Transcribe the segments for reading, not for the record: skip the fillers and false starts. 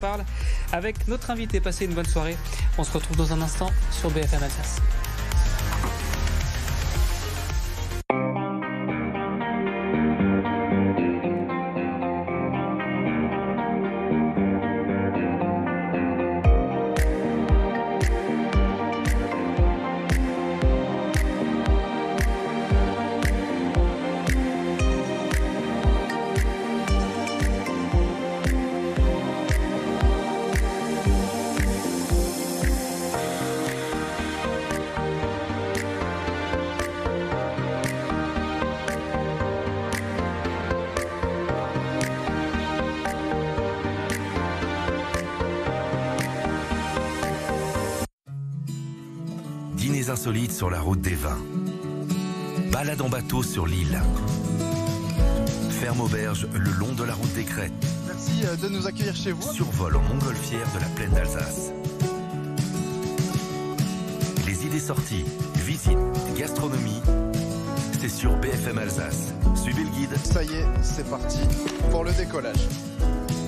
Parle avec notre invité. Passez une bonne soirée. On se retrouve dans un instant sur BFM Alsace. Dîners insolites sur la route des vins. Balade en bateau sur l'île. Ferme auberge le long de la route des Crêtes. Merci de nous accueillir chez vous. Survol en montgolfière de la plaine d'Alsace. Les idées sorties, visites, gastronomie, c'est sur BFM Alsace. Suivez le guide. Ça y est, c'est parti pour le décollage.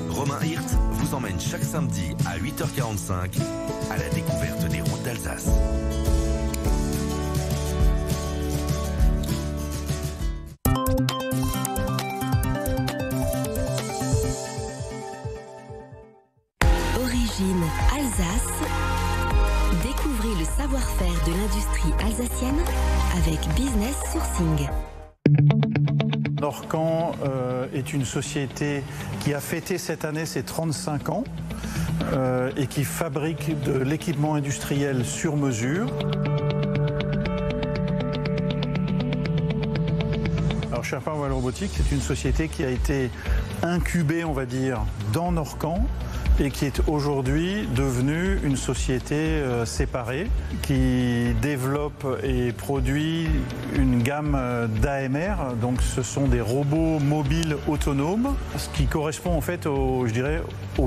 Romain Hirt vous emmène chaque samedi à 8h45 à la découverte des routes d'Alsace. Origine Alsace. Découvrez le savoir-faire de l'industrie alsacienne avec Business Sourcing. Norcan est une société qui a fêté cette année ses 35 ans et qui fabrique de l'équipement industriel sur mesure. Alors Sherpa Mobile Robotics, c'est une société qui a été incubée, on va dire, dans Norcan et qui est aujourd'hui devenue une société séparée qui développe et produit une gamme d'AMR. Donc ce sont des robots mobiles autonomes, ce qui correspond en fait au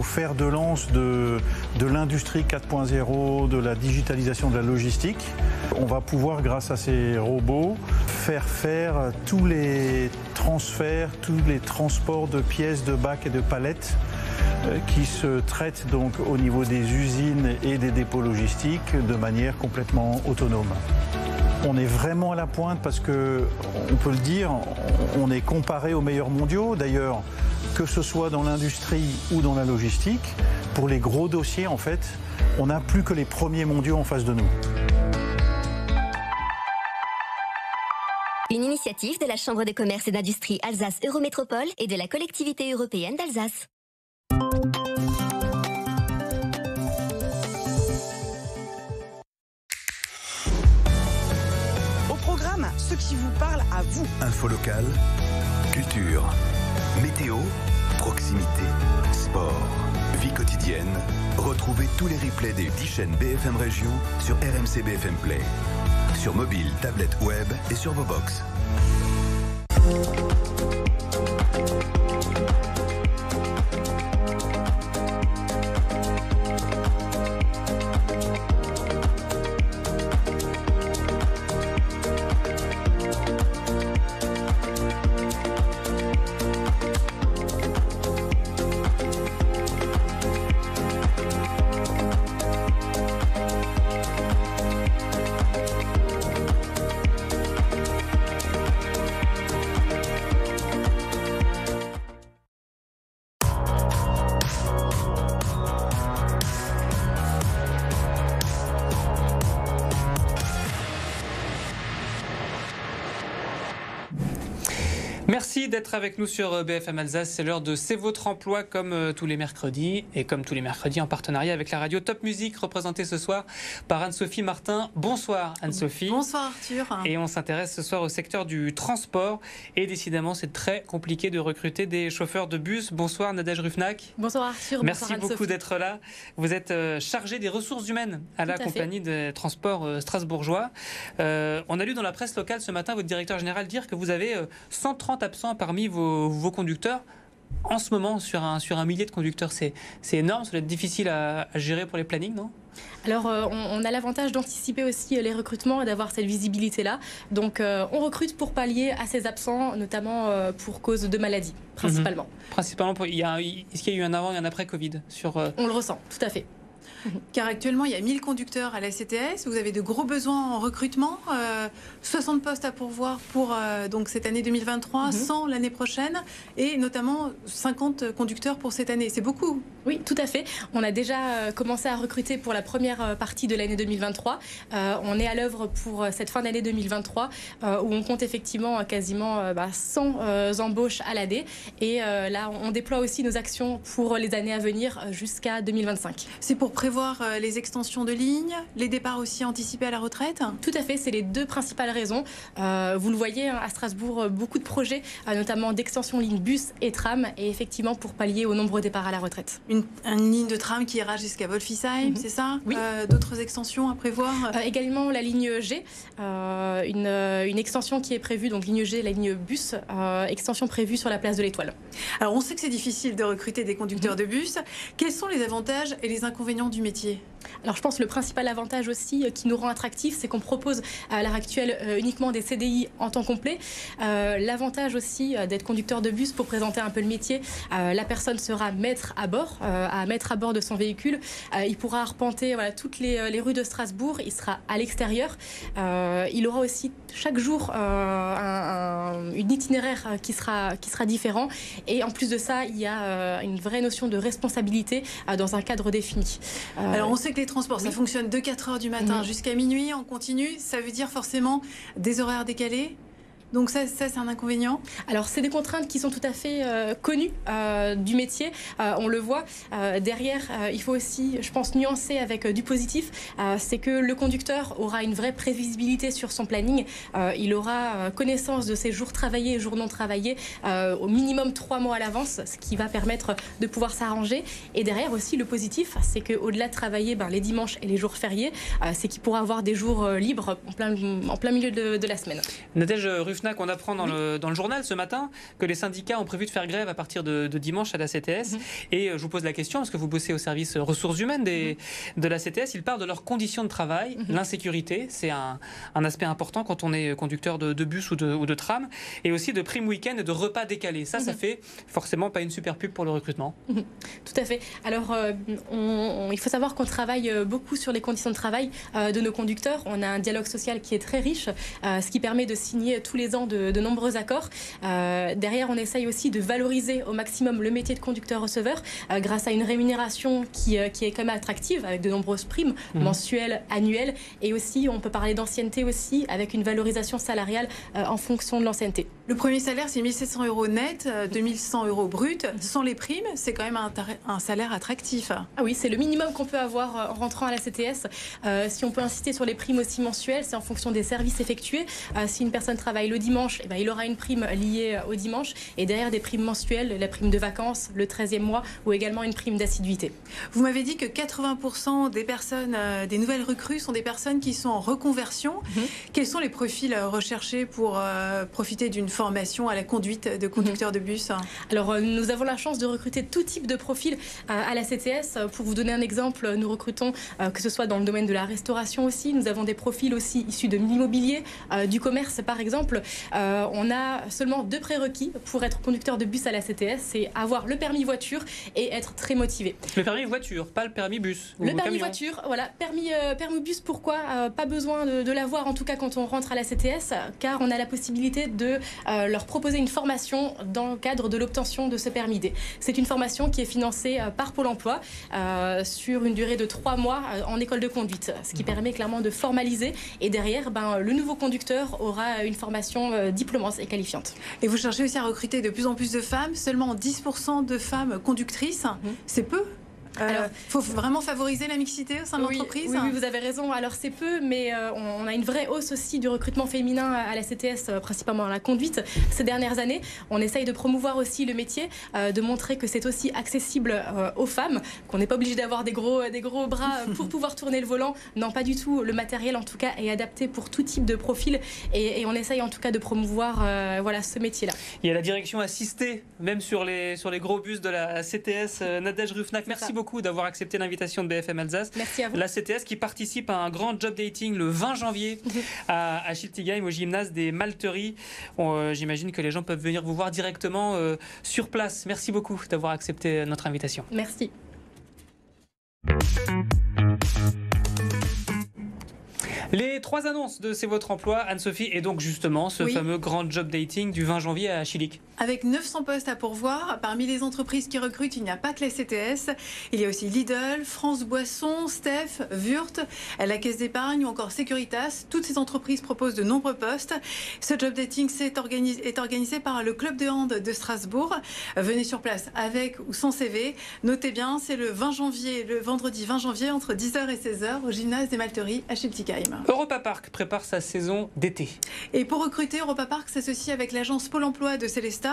fer de lance de l'industrie 4.0, de la digitalisation de la logistique. On va pouvoir, grâce à ces robots, faire tous les transferts, tous les transports de pièces, de bacs et de palettes qui se traitent donc au niveau des usines et des dépôts logistiques de manière complètement autonome. On est vraiment à la pointe parce que, on peut le dire, on est comparé aux meilleurs mondiaux. D'ailleurs, que ce soit dans l'industrie ou dans la logistique, pour les gros dossiers, en fait, on n'a plus que les premiers mondiaux en face de nous. Une initiative de la Chambre de commerce et d'industrie Alsace Eurométropole et de la collectivité européenne d'Alsace. Au programme, ce qui vous parle à vous. Info locale, culture, météo, proximité, sport, vie quotidienne. Retrouvez tous les replays des 10 chaînes BFM Région sur RMC BFM Play. Sur mobile, tablette, web et sur vos box. Merci d'être avec nous sur BFM Alsace. C'est l'heure de C'est votre emploi comme tous les mercredis. Et comme tous les mercredis en partenariat avec la radio Top Music, représentée ce soir par Anne-Sophie Martin. Bonsoir Anne-Sophie. Bonsoir Arthur. Et on s'intéresse ce soir au secteur du transport. Et décidément, c'est très compliqué de recruter des chauffeurs de bus. Bonsoir Nadège Rufnac. Bonsoir Arthur. Merci beaucoup d'être là. Vous êtes chargé des ressources humaines à la compagnie des transports strasbourgeois. On a lu dans la presse locale ce matin votre directeur général dire que vous avez 130 absents parmi vos conducteurs. en ce moment sur un millier de conducteurs. C'est énorme, ça doit être difficile à gérer pour les plannings, non ? Alors, on a l'avantage d'anticiper aussi les recrutements et d'avoir cette visibilité-là. Donc, on recrute pour pallier à ces absents, notamment pour cause de maladie, principalement. Principalement, est-ce qu'il y a eu un avant et un après Covid On le ressent, tout à fait. Car actuellement, il y a 1000 conducteurs à la CTS. Vous avez de gros besoins en recrutement. 60 postes à pourvoir pour donc cette année 2023, 100 l'année prochaine. Et notamment 50 conducteurs pour cette année. C'est beaucoup. Oui, tout à fait. On a déjà commencé à recruter pour la première partie de l'année 2023. On est à l'œuvre pour cette fin d'année 2023 où on compte effectivement quasiment 100 embauches à l'AD. Et là, on déploie aussi nos actions pour les années à venir jusqu'à 2025. C'est pour prévoir les extensions de lignes, les départs aussi anticipés à la retraite? Tout à fait, c'est les deux principales raisons. Vous le voyez, à Strasbourg, beaucoup de projets, notamment d'extension ligne bus et tram, et effectivement pour pallier au nombreux départs à la retraite. Une ligne de tram qui ira jusqu'à Wolfisheim, c'est ça? Oui. D'autres extensions à prévoir? Également la ligne G, une extension qui est prévue, donc ligne G, la ligne bus, extension prévue sur la place de l'Étoile. Alors on sait que c'est difficile de recruter des conducteurs de bus. Quels sont les avantages et les inconvénients du métier? Alors je pense que le principal avantage aussi qui nous rend attractifs, c'est qu'on propose à l'heure actuelle uniquement des CDI en temps complet. L'avantage aussi d'être conducteur de bus, pour présenter un peu le métier, la personne sera maître à bord de son véhicule. Il pourra arpenter toutes les rues de Strasbourg, il sera à l'extérieur. Il aura aussi chaque jour une itinéraire qui sera différent. Et en plus de ça, il y a une vraie notion de responsabilité dans un cadre défini. Alors on sait que les transports, ça fonctionne de 4 heures du matin jusqu'à minuit, on continue. Ça veut dire forcément des horaires décalés. Donc ça c'est un inconvénient. Alors c'est des contraintes qui sont tout à fait connues du métier. On le voit. Derrière, il faut aussi, je pense, nuancer avec du positif. C'est que le conducteur aura une vraie prévisibilité sur son planning. Il aura connaissance de ses jours travaillés et jours non travaillés au minimum 3 mois à l'avance, ce qui va permettre de pouvoir s'arranger. Et derrière aussi, le positif, c'est qu'au-delà de travailler les dimanches et les jours fériés, c'est qu'il pourra avoir des jours libres en plein milieu de la semaine. Nadège Ruffnac, on apprend dans le journal ce matin que les syndicats ont prévu de faire grève à partir de dimanche à la CTS. Et je vous pose la question, parce que vous bossez au service ressources humaines de la CTS, ils parlent de leurs conditions de travail, l'insécurité, c'est un aspect important quand on est conducteur de bus ou de tram, et aussi de primes week-end et de repas décalés. Ça fait forcément pas une super pub pour le recrutement. Tout à fait. Alors, il faut savoir qu'on travaille beaucoup sur les conditions de travail de nos conducteurs. On a un dialogue social qui est très riche, ce qui permet de signer tous les ans de nombreux accords. Derrière, on essaye aussi de valoriser au maximum le métier de conducteur-receveur grâce à une rémunération qui est quand même attractive, avec de nombreuses primes mensuelles, annuelles, et aussi, on peut parler d'ancienneté aussi, avec une valorisation salariale en fonction de l'ancienneté. Le premier salaire, c'est 1 700 € net, 2 100 € brut. Sans les primes, c'est quand même un salaire attractif. Ah oui, c'est le minimum qu'on peut avoir en rentrant à la CTS. Si on peut insister sur les primes aussi mensuelles, c'est en fonction des services effectués. Si une personne travaille le dimanche, il aura une prime liée au dimanche, et derrière des primes mensuelles, la prime de vacances, le 13e mois, ou également une prime d'assiduité. Vous m'avez dit que 80% des personnes, des nouvelles recrues, sont des personnes qui sont en reconversion. Quels sont les profils recherchés pour profiter d'une formation à la conduite de conducteur de bus? Alors, nous avons la chance de recruter tout type de profils à la CTS. Pour vous donner un exemple, nous recrutons, que ce soit dans le domaine de la restauration aussi, nous avons des profils aussi issus de l'immobilier, du commerce par exemple. On a seulement 2 prérequis pour être conducteur de bus à la CTS, c'est avoir le permis voiture et être très motivé. Le permis voiture, pas le permis bus. Le permis voiture, voilà. Permis bus, pourquoi? Pas besoin de l'avoir, en tout cas quand on rentre à la CTS, car on a la possibilité de leur proposer une formation dans le cadre de l'obtention de ce permis D. C'est une formation qui est financée par Pôle emploi sur une durée de 3 mois en école de conduite, ce qui permet clairement de formaliser, et derrière, le nouveau conducteur aura une formation diplômante et qualifiante. Et vous cherchez aussi à recruter de plus en plus de femmes, seulement 10% de femmes conductrices, c'est peu? Il faut vraiment favoriser la mixité au sein de l'entreprise. Oui, vous avez raison. Alors c'est peu, mais on a une vraie hausse aussi du recrutement féminin à la CTS, principalement à la conduite, ces dernières années. On essaye de promouvoir aussi le métier, de montrer que c'est aussi accessible aux femmes, qu'on n'est pas obligé d'avoir des gros bras pour pouvoir tourner le volant. Non, pas du tout. Le matériel, en tout cas, est adapté pour tout type de profil et on essaye en tout cas de promouvoir ce métier-là. Il y a la direction assistée, même sur les gros bus de la CTS. Nadège Ruffnack, merci beaucoup d'avoir accepté l'invitation de BFM Alsace. Merci à vous. La CTS qui participe à un grand job dating le 20 janvier à Schiltigheim, au gymnase des Malteries. J'imagine que les gens peuvent venir vous voir directement sur place. Merci beaucoup d'avoir accepté notre invitation. Merci. Les 3 annonces de C'est votre emploi, Anne-Sophie, et donc justement ce fameux grand job dating du 20 janvier à Schillig. Avec 900 postes à pourvoir, parmi les entreprises qui recrutent, il n'y a pas que la CTS. Il y a aussi Lidl, France Boisson, Steph, Wurt, la Caisse d'épargne ou encore Securitas. Toutes ces entreprises proposent de nombreux postes. Ce job dating est organisé par le club de hand de Strasbourg. Venez sur place avec ou sans CV. Notez bien, c'est le vendredi 20 janvier entre 10h et 16h au gymnase des Malteries à Schiltigheim. Europa Park prépare sa saison d'été. Et pour recruter, Europa Park s'associe avec l'agence Pôle emploi de Célestat.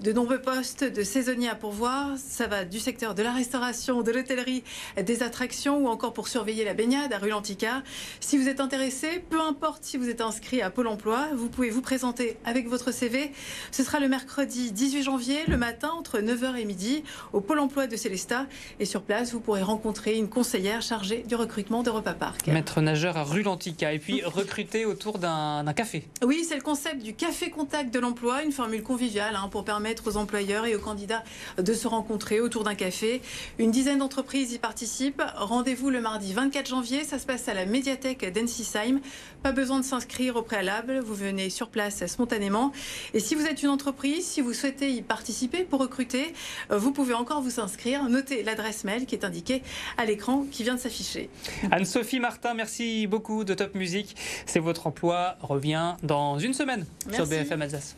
De nombreux postes de saisonniers à pourvoir. Ça va du secteur de la restauration, de l'hôtellerie, des attractions ou encore pour surveiller la baignade à rue Lantica. Si vous êtes intéressé, peu importe si vous êtes inscrit à Pôle emploi, vous pouvez vous présenter avec votre CV. Ce sera le mercredi 18 janvier, le matin, entre 9h et midi, au Pôle emploi de Célestat. Et sur place, vous pourrez rencontrer une conseillère chargée du recrutement d'Europa Park. Maître nageur à rue Lantica. Et puis recruter autour d'un café. Oui, c'est le concept du café contact de l'emploi, une formule conviviale pour permettre aux employeurs et aux candidats de se rencontrer autour d'un café. Une dizaine d'entreprises y participent. Rendez-vous le mardi 24 janvier, ça se passe à la médiathèque d'Ensisheim. Pas besoin de s'inscrire au préalable, vous venez sur place spontanément. Et si vous êtes une entreprise, si vous souhaitez y participer pour recruter, vous pouvez encore vous inscrire. Notez l'adresse mail qui est indiquée à l'écran qui vient de s'afficher. Anne-Sophie Martin, merci beaucoup de Top Music. C'est votre emploi revient dans une semaine sur BFM Alsace.